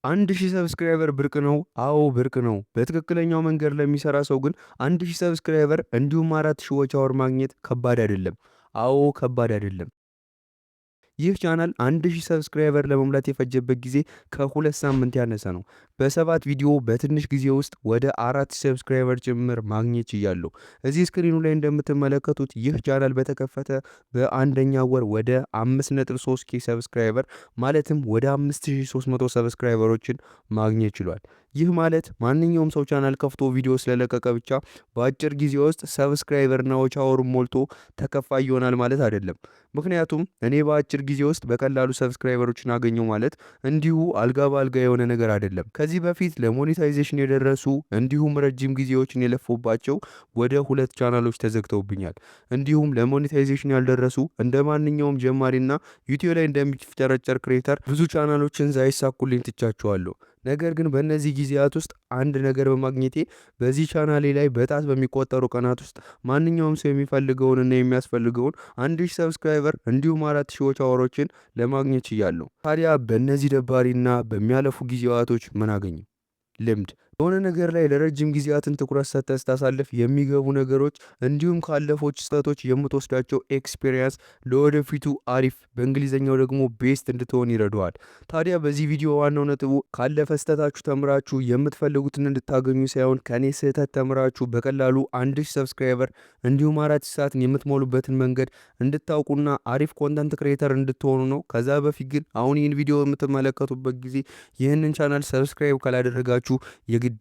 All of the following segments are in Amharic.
1000 ሰብስክራይበር ብርቅ ነው? አዎ ብርቅ ነው። በትክክለኛው መንገድ ለሚሰራ ሰው ግን 1000 ሰብስክራይበር እንዲሁም 4000 ዋች አወር ማግኘት ከባድ አይደለም። አዎ ከባድ አይደለም። ይህ ቻናል 1000 ሰብስክራይበር ለመሙላት የፈጀበት ጊዜ ከ2 ሳምንት ያነሰ ነው። በሰባት ቪዲዮ በትንሽ ጊዜ ውስጥ ወደ 4000 ሰብስክራይበር ጭምር ማግኘት ችያለሁ። እዚህ ስክሪኑ ላይ እንደምትመለከቱት ይህ ቻናል በተከፈተ በአንደኛ ወር ወደ 5.3k ሰብስክራይበር ማለትም ወደ 5300 ሰብስክራይበሮችን ማግኘት ችሏል። ይህ ማለት ማንኛውም ሰው ቻናል ከፍቶ ቪዲዮ ስለለቀቀ ብቻ በአጭር ጊዜ ውስጥ ሰብስክራይበርና ዋች አወሩን ሞልቶ ተከፋይ ይሆናል ማለት አይደለም። ምክንያቱም እኔ በአጭር ጊዜ ውስጥ በቀላሉ ሰብስክራይበሮችን አገኘው ማለት እንዲሁ አልጋ በአልጋ የሆነ ነገር አይደለም። ከዚህ በፊት ለሞኔታይዜሽን የደረሱ እንዲሁም ረጅም ጊዜዎችን የለፉባቸው ወደ 2 ቻናሎች ተዘግተውብኛል። እንዲሁም ለሞኔታይዜሽን ያልደረሱ እንደ ማንኛውም ጀማሪና ዩቲዩብ ላይ እንደሚፍጨረጨር ክሬተር ብዙ ቻናሎችን ሳይሳኩልኝ ትቻቸዋለሁ። ነገር ግን በእነዚህ ጊዜያት ውስጥ አንድ ነገር በማግኘቴ በዚህ ቻናሌ ላይ በጣት በሚቆጠሩ ቀናት ውስጥ ማንኛውም ሰው የሚፈልገውንና የሚያስፈልገውን 1000 ሰብስክራይበር እንዲሁም 4000 ዋች አወሮችን ለማግኘት ችያለሁ። ታዲያ በእነዚህ ደባሪና በሚያለፉ ጊዜያቶች ምን አገኘ? ልምድ። በሆነ ነገር ላይ ለረጅም ጊዜያትን ትኩረት ሰጥተህ ስታሳልፍ የሚገቡ ነገሮች እንዲሁም ካለፎች ስህተቶች የምትወስዳቸው ኤክስፒሪየንስ ለወደፊቱ አሪፍ በእንግሊዝኛው ደግሞ ቤስት እንድትሆን ይረዳዋል። ታዲያ በዚህ ቪዲዮ ዋናው ነጥቡ ካለፈ ስህተታችሁ ተምራችሁ የምትፈልጉትን እንድታገኙ ሳይሆን ከኔ ስህተት ተምራችሁ በቀላሉ 1000 ሰብስክራይበር እንዲሁም 4000 ሰዓትን የምትሞሉበትን መንገድ እንድታውቁና አሪፍ ኮንተንት ክሬተር እንድትሆኑ ነው። ከዛ በፊት ግን አሁን ይህን ቪዲዮ የምትመለከቱበት ጊዜ ይህንን ቻናል ሰብስክራይብ ካላደረጋችሁ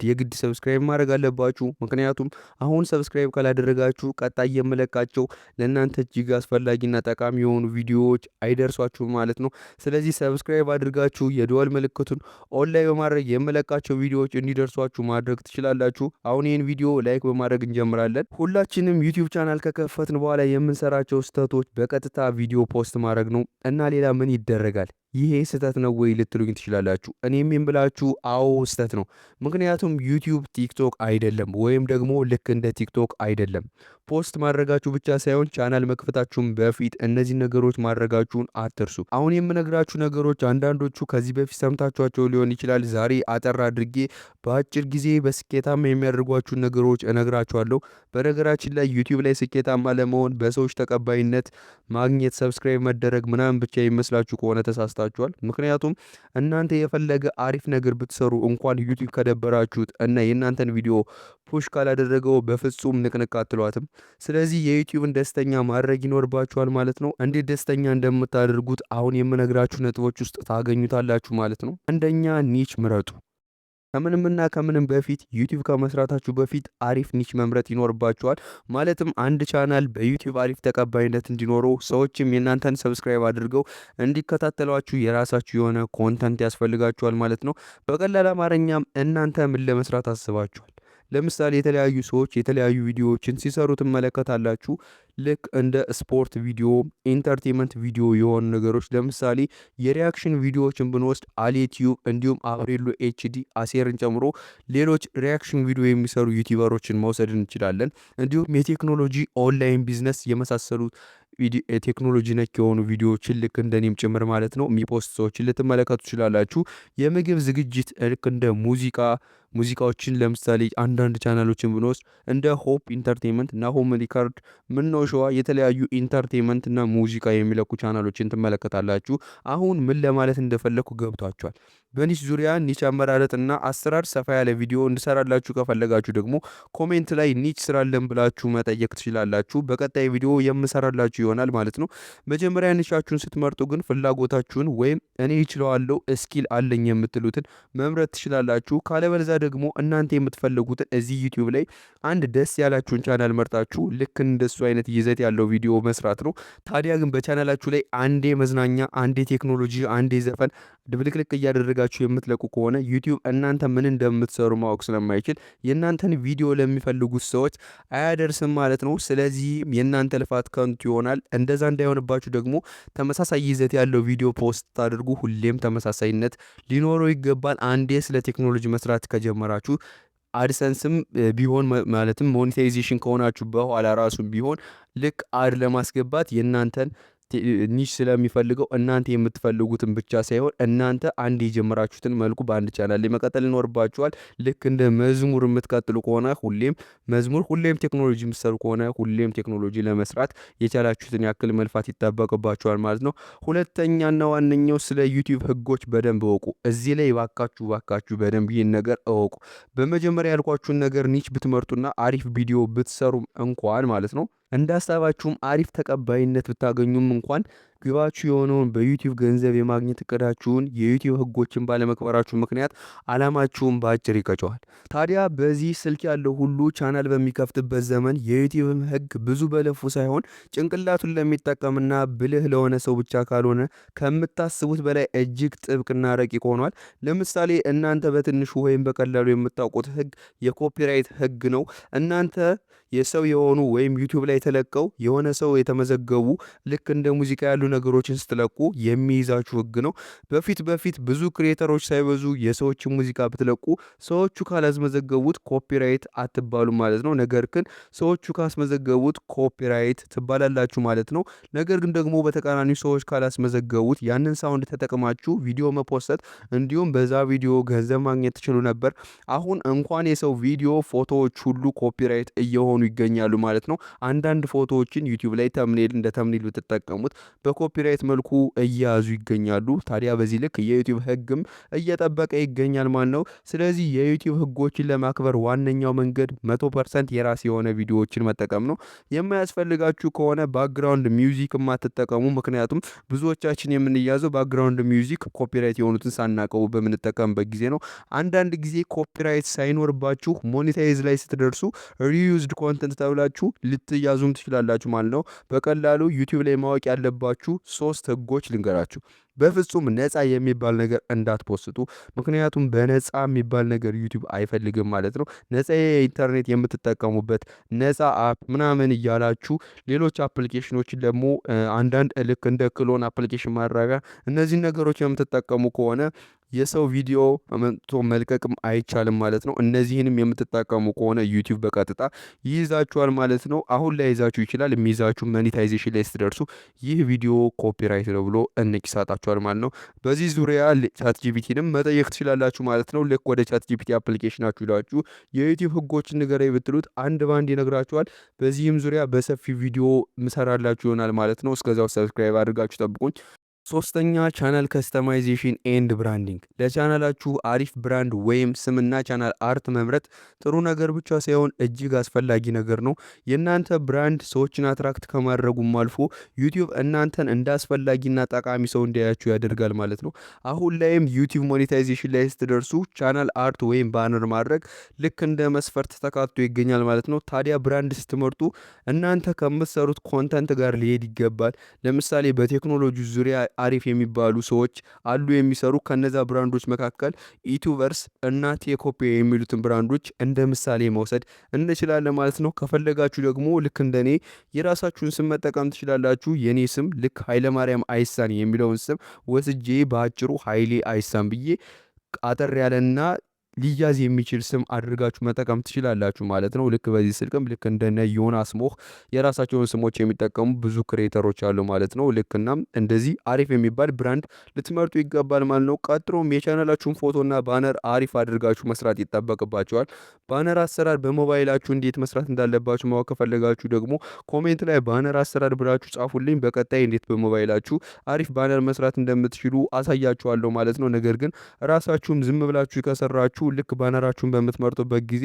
የግድ ሰብስክራይብ ማድረግ አለባችሁ። ምክንያቱም አሁን ሰብስክራይብ ካላደረጋችሁ ቀጣይ የምለቃቸው ለእናንተ እጅግ አስፈላጊና ጠቃሚ የሆኑ ቪዲዮዎች አይደርሷችሁም ማለት ነው። ስለዚህ ሰብስክራይብ አድርጋችሁ የደወል ምልክቱን ኦን ላይ በማድረግ የምለቃቸው ቪዲዮዎች እንዲደርሷችሁ ማድረግ ትችላላችሁ። አሁን ይህን ቪዲዮ ላይክ በማድረግ እንጀምራለን። ሁላችንም ዩቲዩብ ቻናል ከከፈትን በኋላ የምንሰራቸው ስህተቶች በቀጥታ ቪዲዮ ፖስት ማድረግ ነው እና ሌላ ምን ይደረጋል? ይሄ ስህተት ነው ወይ ልትሉኝ ትችላላችሁ። እኔም የምላችሁ አዎ ስህተት ነው። ምክንያቱም ዩቲዩብ ቲክቶክ አይደለም፣ ወይም ደግሞ ልክ እንደ ቲክቶክ አይደለም። ፖስት ማድረጋችሁ ብቻ ሳይሆን ቻናል መክፈታችሁን በፊት እነዚህ ነገሮች ማድረጋችሁን አትርሱ። አሁን የምነግራችሁ ነገሮች አንዳንዶቹ ከዚህ በፊት ሰምታችኋቸው ሊሆን ይችላል። ዛሬ አጠር አድርጌ በአጭር ጊዜ በስኬታማ የሚያደርጓችሁን ነገሮች እነግራችኋለሁ። በነገራችን ላይ ዩቲዩብ ላይ ስኬታማ ለመሆን በሰዎች ተቀባይነት ማግኘት፣ ሰብስክራይብ መደረግ ምናምን ብቻ ይመስላችሁ ከሆነ ተሳስታችኋል። ምክንያቱም እናንተ የፈለገ አሪፍ ነገር ብትሰሩ እንኳን ዩቲዩብ ከደበራችሁት እና የእናንተን ቪዲዮ ፑሽ ካላደረገው በፍጹም ንቅንቅ አትሏትም። ስለዚህ የዩቲዩብን ደስተኛ ማድረግ ይኖርባችኋል ማለት ነው። እንዴት ደስተኛ እንደምታደርጉት አሁን የምነግራችሁ ነጥቦች ውስጥ ታገኙታላችሁ ማለት ነው። አንደኛ ኒች ምረጡ። ከምንም በፊት ዩቲዩብ ከመስራታችሁ በፊት አሪፍ ኒች መምረጥ ይኖርባችኋል። ማለትም አንድ ቻናል በዩቲዩብ አሪፍ ተቀባይነት እንዲኖረው ሰዎችም የእናንተን ሰብስክራይብ አድርገው እንዲከታተሏችሁ የራሳችሁ የሆነ ኮንተንት ያስፈልጋችኋል ማለት ነው። በቀላል አማርኛም እናንተ ምን ለመስራት አስባችኋል? ለምሳሌ የተለያዩ ሰዎች የተለያዩ ቪዲዮዎችን ሲሰሩ ትመለከታላችሁ። ልክ እንደ ስፖርት ቪዲዮ፣ ኢንተርቴንመንት ቪዲዮ የሆኑ ነገሮች ለምሳሌ የሪያክሽን ቪዲዮዎችን ብንወስድ አሌቲዩብ እንዲሁም አብሬሎ ኤችዲ አሴርን ጨምሮ ሌሎች ሪያክሽን ቪዲዮ የሚሰሩ ዩቲዩበሮችን መውሰድ እንችላለን። እንዲሁም የቴክኖሎጂ ኦንላይን ቢዝነስ የመሳሰሉ ቴክኖሎጂ ነክ የሆኑ ቪዲዮዎችን ልክ እንደኔም ጭምር ማለት ነው የሚፖስት ሰዎችን ልትመለከቱ ትችላላችሁ። የምግብ ዝግጅት ልክ እንደ ሙዚቃዎችን ለምሳሌ አንዳንድ ቻናሎችን ብንወስድ እንደ ሆፕ ኢንተርቴንመንት እና ሆም ሪካርድ ምንኖሸዋ የተለያዩ ኢንተርቴንመንት እና ሙዚቃ የሚለቁ ቻናሎችን ትመለከታላችሁ። አሁን ምን ለማለት እንደፈለኩ ገብቷችኋል። በኒች ዙሪያ ኒች አመራረጥና አሰራር ሰፋ ያለ ቪዲዮ እንድሰራላችሁ ከፈለጋችሁ ደግሞ ኮሜንት ላይ ኒች ስራለን ብላችሁ መጠየቅ ትችላላችሁ። በቀጣይ ቪዲዮ የምሰራላችሁ ይሆናል ማለት ነው። መጀመሪያ ኒቻችሁን ስትመርጡ ግን ፍላጎታችሁን ወይም እኔ ይችላልው ስኪል አለኝ የምትሉትን መምረጥ ትችላላችሁ። ካለበለዚያ ደግሞ እናንተ የምትፈልጉትን እዚህ ዩቲዩብ ላይ አንድ ደስ ያላችሁን ቻናል መርጣችሁ ልክ እንደሱ አይነት ይዘት ያለው ቪዲዮ መስራት ነው። ታዲያ ግን በቻናላችሁ ላይ አንዴ መዝናኛ፣ አንዴ ቴክኖሎጂ፣ አንዴ ዘፈን ድብልቅልቅ እያደረጋችሁ የምትለቁ ከሆነ ዩቲዩብ እናንተ ምን እንደምትሰሩ ማወቅ ስለማይችል የእናንተን ቪዲዮ ለሚፈልጉት ሰዎች አያደርስም ማለት ነው። ስለዚህ የእናንተ ልፋት ከንቱ ይሆናል። እንደዛ እንዳይሆንባችሁ ደግሞ ተመሳሳይ ይዘት ያለው ቪዲዮ ፖስት ታድርጉ። ሁሌም ተመሳሳይነት ሊኖረው ይገባል። አንዴ ስለ ቴክኖሎጂ መስራት ከጀመራችሁ አድሰንስም ቢሆን ማለትም ሞኔታይዜሽን ከሆናችሁ በኋላ ራሱ ቢሆን ልክ አድ ለማስገባት የእናንተን ኒሽ ስለሚፈልገው እናንተ የምትፈልጉትን ብቻ ሳይሆን እናንተ አንድ የጀመራችሁትን መልኩ በአንድ ቻናል ላይ መቀጠል ይኖርባችኋል። ልክ እንደ መዝሙር የምትቀጥሉ ከሆነ ሁሌም መዝሙር፣ ሁሌም ቴክኖሎጂ የምትሰሩ ከሆነ ሁሌም ቴክኖሎጂ ለመስራት የቻላችሁትን ያክል መልፋት ይጠበቅባችኋል ማለት ነው። ሁለተኛና ዋነኛው ስለ ዩቲዩብ ህጎች በደንብ እወቁ። እዚህ ላይ ባካችሁ በደንብ ይህን ነገር እወቁ። በመጀመሪያ ያልኳችሁን ነገር ኒች ብትመርጡና አሪፍ ቪዲዮ ብትሰሩም እንኳን ማለት ነው እንደ ሀሳባችሁም አሪፍ ተቀባይነት ብታገኙም እንኳን ግባችሁ የሆነውን በዩቲዩብ ገንዘብ የማግኘት እቅዳችሁን የዩቲዩብ ህጎችን ባለመክበራችሁ ምክንያት አላማችሁን በአጭር ይቀጨዋል። ታዲያ በዚህ ስልክ ያለው ሁሉ ቻናል በሚከፍትበት ዘመን የዩቲዩብ ህግ ብዙ በለፉ ሳይሆን ጭንቅላቱን ለሚጠቀምና ብልህ ለሆነ ሰው ብቻ ካልሆነ ከምታስቡት በላይ እጅግ ጥብቅና ረቂቅ ሆኗል። ለምሳሌ እናንተ በትንሹ ወይም በቀላሉ የምታውቁት ህግ የኮፒራይት ህግ ነው። እናንተ የሰው የሆኑ ወይም ዩቲዩብ ላይ ተለቀው የሆነ ሰው የተመዘገቡ ልክ እንደ ሙዚቃ ያሉ ነገሮችን ስትለቁ የሚይዛችሁ ህግ ነው። በፊት ብዙ ክሬተሮች ሳይበዙ የሰዎችን ሙዚቃ ብትለቁ ሰዎቹ ካላስመዘገቡት ኮፒራይት አትባሉ ማለት ነው። ነገር ግን ሰዎቹ ካስመዘገቡት ኮፒራይት ትባላላችሁ ማለት ነው። ነገር ግን ደግሞ በተቃራኒው ሰዎች ካላስመዘገቡት ያንን ሳውንድ ተጠቅማችሁ ቪዲዮ መፖሰት እንዲሁም በዛ ቪዲዮ ገንዘብ ማግኘት ትችሉ ነበር። አሁን እንኳን የሰው ቪዲዮ ፎቶዎች ሁሉ ኮፒራይት እየሆኑ ይገኛሉ ማለት ነው። አንዳንድ ፎቶዎችን ዩቲዩብ ላይ ተምኔል እንደ ተምኔል ብትጠቀሙት በኮፒራይት መልኩ እያያዙ ይገኛሉ። ታዲያ በዚህ ልክ የዩቲዩብ ህግም እየጠበቀ ይገኛል ማለት ነው። ስለዚህ የዩቲዩብ ህጎችን ለማክበር ዋነኛው መንገድ 100% የራስ የሆነ ቪዲዮዎችን መጠቀም ነው። የማያስፈልጋችሁ ከሆነ ባክግራውንድ ሚውዚክ የማትጠቀሙ፣ ምክንያቱም ብዙዎቻችን የምንያዘው ባክግራውንድ ሚውዚክ ኮፒራይት የሆኑትን ሳናቀው በምንጠቀምበት ጊዜ ነው። አንዳንድ ጊዜ ኮፒራይት ሳይኖርባችሁ ሞኔታይዝ ላይ ስትደርሱ ሪዩዝድ ኮንተንት ተብላችሁ ልትያዙም ትችላላችሁ ማለት ነው። በቀላሉ ዩቲዩብ ላይ ማወቅ ያለባችሁ 3 ህጎች ልንገራችሁ። በፍጹም ነፃ የሚባል ነገር እንዳትፖስቱ፣ ምክንያቱም በነፃ የሚባል ነገር ዩቲዩብ አይፈልግም ማለት ነው። ነፃ የኢንተርኔት የምትጠቀሙበት ነፃ አፕ ምናምን እያላችሁ ሌሎች አፕሊኬሽኖችን ደግሞ አንዳንድ ልክ እንደ ክሎን አፕሊኬሽን ማድረጊያ እነዚህን ነገሮች የምትጠቀሙ ከሆነ የሰው ቪዲዮ መጥቶ መልቀቅም አይቻልም ማለት ነው። እነዚህንም የምትጠቀሙ ከሆነ ዩቲዩብ በቀጥታ ይይዛችኋል ማለት ነው። አሁን ላይ ይዛችሁ ይችላል። የሚይዛችሁ ሞኔታይዜሽን ላይ ስትደርሱ ይህ ቪዲዮ ኮፒራይት ነው ብሎ ይሳጣችኋል ማለት ነው። በዚህ ዙሪያ ቻት ጂፒቲንም መጠየቅ ትችላላችሁ ማለት ነው። ልክ ወደ ቻት ጂፒቲ አፕሊኬሽናችሁ ይላችሁ የዩቲዩብ ህጎችን ንገረኝ ብትሉት አንድ ባንድ ይነግራችኋል። በዚህም ዙሪያ በሰፊ ቪዲዮ ምሰራላችሁ ይሆናል ማለት ነው። እስከዛው ሰብስክራይብ አድርጋችሁ ጠብቁኝ። ሶስተኛ ቻናል ከስተማይዜሽን ኤንድ ብራንዲንግ። ለቻናላችሁ አሪፍ ብራንድ ወይም ስምና ቻናል አርት መምረጥ ጥሩ ነገር ብቻ ሳይሆን እጅግ አስፈላጊ ነገር ነው። የእናንተ ብራንድ ሰዎችን አትራክት ከማድረጉም አልፎ ዩቲዩብ እናንተን እንደ አስፈላጊና ጠቃሚ ሰው እንዲያያችሁ ያደርጋል ማለት ነው። አሁን ላይም ዩቲዩብ ሞኔታይዜሽን ላይ ስትደርሱ ቻናል አርት ወይም ባነር ማድረግ ልክ እንደ መስፈርት ተካቶ ይገኛል ማለት ነው። ታዲያ ብራንድ ስትመርጡ እናንተ ከምትሰሩት ኮንተንት ጋር ሊሄድ ይገባል። ለምሳሌ በቴክኖሎጂ ዙሪያ አሪፍ የሚባሉ ሰዎች አሉ የሚሰሩ። ከነዛ ብራንዶች መካከል ዩቲዩበርስ እና ቴኮፔ የሚሉትን ብራንዶች እንደ ምሳሌ መውሰድ እንችላለን ማለት ነው። ከፈለጋችሁ ደግሞ ልክ እንደኔ የራሳችሁን ስም መጠቀም ትችላላችሁ። የኔ ስም ልክ ኃይለማርያም አይሳን የሚለውን ስም ወስጄ በአጭሩ ኃይሌ አይሳን ብዬ አጠር ያለና ሊያዝ የሚችል ስም አድርጋችሁ መጠቀም ትችላላችሁ ማለት ነው። ልክ በዚህ ስልክም ልክ እንደነ ዮናስ ሞህ የራሳቸውን ስሞች የሚጠቀሙ ብዙ ክሬተሮች አሉ ማለት ነው። ልክና እንደዚህ አሪፍ የሚባል ብራንድ ልትመርጡ ይገባል ማለት ነው። ቀጥሎም የቻናላችሁን ፎቶና ባነር አሪፍ አድርጋችሁ መስራት ይጠበቅባችኋል። ባነር አሰራር በሞባይላችሁ እንዴት መስራት እንዳለባችሁ ማወቅ ከፈለጋችሁ ደግሞ ኮሜንት ላይ ባነር አሰራር ብላችሁ ጻፉልኝ። በቀጣይ እንዴት በሞባይላችሁ አሪፍ ባነር መስራት እንደምትችሉ አሳያችኋለሁ ማለት ነው። ነገር ግን ራሳችሁም ዝም ብላችሁ ከሰራችሁ ልክ ባነራችሁን በምትመርጡበት ጊዜ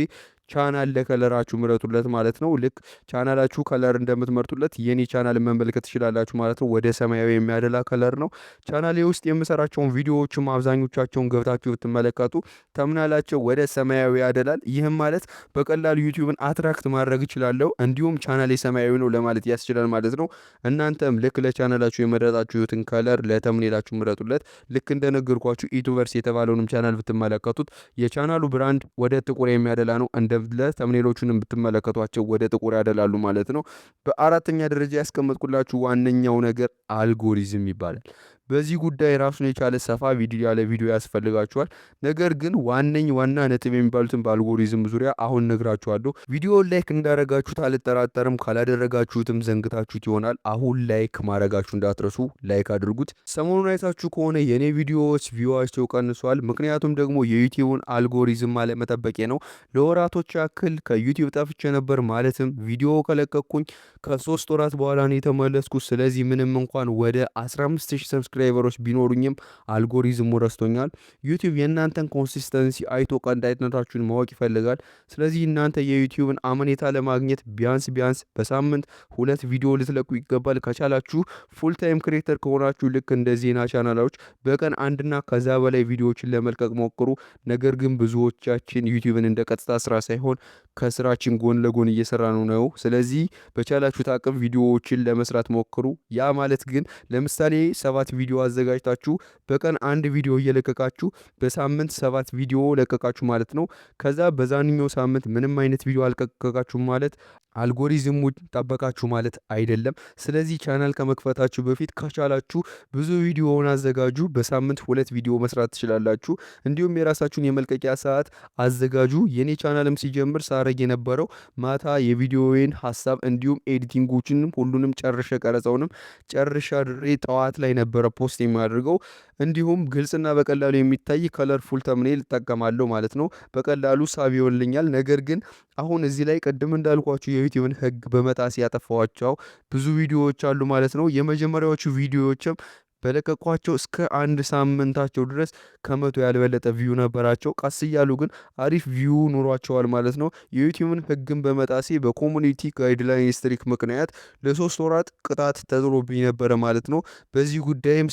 ቻናል ለከለራችሁ ምረጡለት ማለት ነው። ልክ ቻናላችሁ ከለር እንደምትመርጡለት የኔ ቻናል መመልከት ትችላላችሁ ማለት ነው። ወደ ሰማያዊ የሚያደላ ከለር ነው። ቻናሌ ውስጥ የምሰራቸውን ቪዲዮዎችም አብዛኞቻቸውን ገብታችሁ ብትመለከቱ ተምናላቸው ወደ ሰማያዊ ያደላል። ይህም ማለት በቀላሉ ዩቲዩብን አትራክት ማድረግ እችላለሁ፣ እንዲሁም ቻናሌ ሰማያዊ ነው ለማለት ያስችላል ማለት ነው። እናንተም ልክ ለቻናላችሁ የመረጣችሁትን ከለር ለተምኔላችሁ ምረጡለት። ልክ እንደነገርኳችሁ ዩቲዩበርስ የተባለውንም ቻናል ብትመለከቱት የቻናሉ ብራንድ ወደ ጥቁር የሚያደላ ነው። እንደ ተምኔሎቹንም ብትመለከቷቸው ወደ ጥቁር ያደላሉ ማለት ነው። በአራተኛ ደረጃ ያስቀመጥኩላችሁ ዋነኛው ነገር አልጎሪዝም ይባላል። በዚህ ጉዳይ ራሱን የቻለ ሰፋ ያለ ቪዲዮ ያስፈልጋችኋል። ነገር ግን ዋና ነጥብ የሚባሉትን በአልጎሪዝም ዙሪያ አሁን ነግራችኋለሁ። ቪዲዮውን ላይክ እንዳረጋችሁት አልጠራጠርም። ካላደረጋችሁትም ዘንግታችሁት ይሆናል። አሁን ላይክ ማድረጋችሁ እንዳትረሱ፣ ላይክ አድርጉት። ሰሞኑን አይታችሁ ከሆነ የኔ ቪዲዮዎች ቪዋቸው ቀንሷል። ምክንያቱም ደግሞ የዩቲዩብን አልጎሪዝም አለመጠበቄ ነው። ለወራቶች ያክል ከዩቲዩብ ጠፍቼ ነበር። ማለትም ቪዲዮ ከለቀኩኝ ከ3 ወራት በኋላ ነው የተመለስኩት። ስለዚህ ምንም እንኳን ወደ 15000 ሰብስክራይበሮች ቢኖሩኝም አልጎሪዝሙ ረስቶኛል። ዩቲዩብ የእናንተን ኮንሲስተንሲ አይቶ ቀጣይነታችሁን ማወቅ ይፈልጋል። ስለዚህ እናንተ የዩቲዩብን አመኔታ ለማግኘት ቢያንስ በሳምንት 2 ቪዲዮ ልትለቁ ይገባል። ከቻላችሁ ፉል ታይም ክሬተር ከሆናችሁ ልክ እንደ ዜና ቻናሎች በቀን አንድና ከዛ በላይ ቪዲዮዎችን ለመልቀቅ ሞክሩ። ነገር ግን ብዙዎቻችን ዩቲዩብን እንደ ቀጥታ ስራ ሳይሆን ከስራችን ጎን ለጎን እየሰራ ነው። ስለዚህ በቻላችሁት አቅም ቪዲዮዎችን ለመስራት ሞክሩ። ያ ማለት ግን ለምሳሌ 7 ቪዲዮ አዘጋጅታችሁ በቀን አንድ ቪዲዮ እየለቀቃችሁ በሳምንት 7 ቪዲዮ ለቀቃችሁ ማለት ነው። ከዛ በዛንኛው ሳምንት ምንም አይነት ቪዲዮ አልለቀቃችሁም ማለት አልጎሪዝሙ ጠበቃችሁ ማለት አይደለም። ስለዚህ ቻናል ከመክፈታችሁ በፊት ከቻላችሁ ብዙ ቪዲዮውን አዘጋጁ። በሳምንት 2 ቪዲዮ መስራት ትችላላችሁ። እንዲሁም የራሳችሁን የመልቀቂያ ሰዓት አዘጋጁ። የኔ ቻናልም ሲጀምር ሳረግ የነበረው ማታ የቪዲዮውን ሀሳብ እንዲሁም ኤዲቲንጎችንም ሁሉንም ጨርሼ ቀረጻውንም ጨርሻ ድሬ ጠዋት ላይ ነበረ ፖስት የሚያደርገው። እንዲሁም ግልጽና በቀላሉ የሚታይ ከለርፉል ተምኔል እጠቀማለሁ ማለት ነው። በቀላሉ ሳቢ ይሆንልኛል። ነገር ግን አሁን እዚህ ላይ ቅድም እንዳልኳችሁ የዩቲዩብን ህግ በመጣስ ያጠፋዋቸው ብዙ ቪዲዮዎች አሉ ማለት ነው። የመጀመሪያዎቹ ቪዲዮዎችም በለቀቋቸው እስከ 1 ሳምንታቸው ድረስ ከመቶ ያልበለጠ ቪው ነበራቸው። ቀስ እያሉ ግን አሪፍ ቪው ኑሯቸዋል ማለት ነው። የዩቲዩብን ህግን በመጣሴ በኮሙኒቲ ጋይድላይን ስትሪክ ምክንያት ለ3 ወራት ቅጣት ተጥሎብኝ ነበረ ማለት ነው። በዚህ ጉዳይም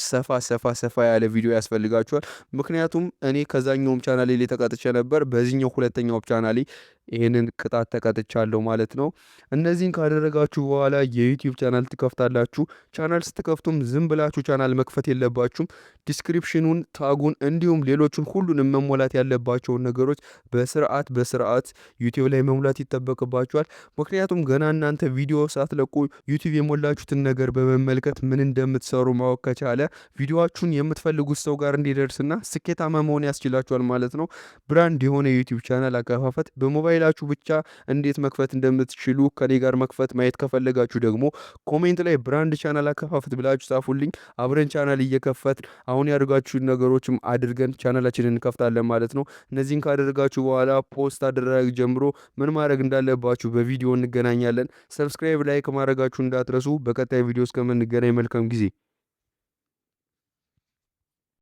ሰፋ ያለ ቪዲዮ ያስፈልጋቸዋል። ምክንያቱም እኔ ከዛኛውም ቻናሌ ላይ ተቀጥቼ ነበር። በዚህኛው ሁለተኛው ቻናሌ ይህንን ቅጣት ተቀጥቻለሁ ማለት ነው። እነዚህን ካደረጋችሁ በኋላ የዩቲዩብ ቻናል ትከፍታላችሁ። ቻናል ስትከፍቱም ዝም ብላችሁ ቻናል መክፈት የለባችሁም። ዲስክሪፕሽኑን፣ ታጉን እንዲሁም ሌሎችን ሁሉንም መሞላት ያለባቸውን ነገሮች በስርዓት ዩቲዩብ ላይ መሙላት ይጠበቅባችኋል። ምክንያቱም ገና እናንተ ቪዲዮ ሳትለቁ ዩቲዩብ የሞላችሁትን ነገር በመመልከት ምን እንደምትሰሩ ማወቅ ከቻለ ቪዲዮችሁን የምትፈልጉት ሰው ጋር እንዲደርስና ስኬታማ መሆን ያስችላችኋል ማለት ነው። ብራንድ የሆነ ዩቲዩብ ቻናል አከፋፈት በሞባይላችሁ ብቻ እንዴት መክፈት እንደምትችሉ ከኔ ጋር መክፈት ማየት ከፈለጋችሁ ደግሞ ኮሜንት ላይ ብራንድ ቻናል አከፋፈት ብላችሁ ጻፉልኝ። አብረን ቻናል እየከፈት አሁን ያደርጋችሁ ነገሮችም አድርገን ቻናላችንን እንከፍታለን ማለት ነው። እነዚህን ካደረጋችሁ በኋላ ፖስት አደረግ ጀምሮ ምን ማድረግ እንዳለባችሁ በቪዲዮ እንገናኛለን። ሰብስክራይብ፣ ላይክ ማድረጋችሁ እንዳትረሱ። በቀጣይ ቪዲዮ እስከምንገናኝ መልካም ጊዜ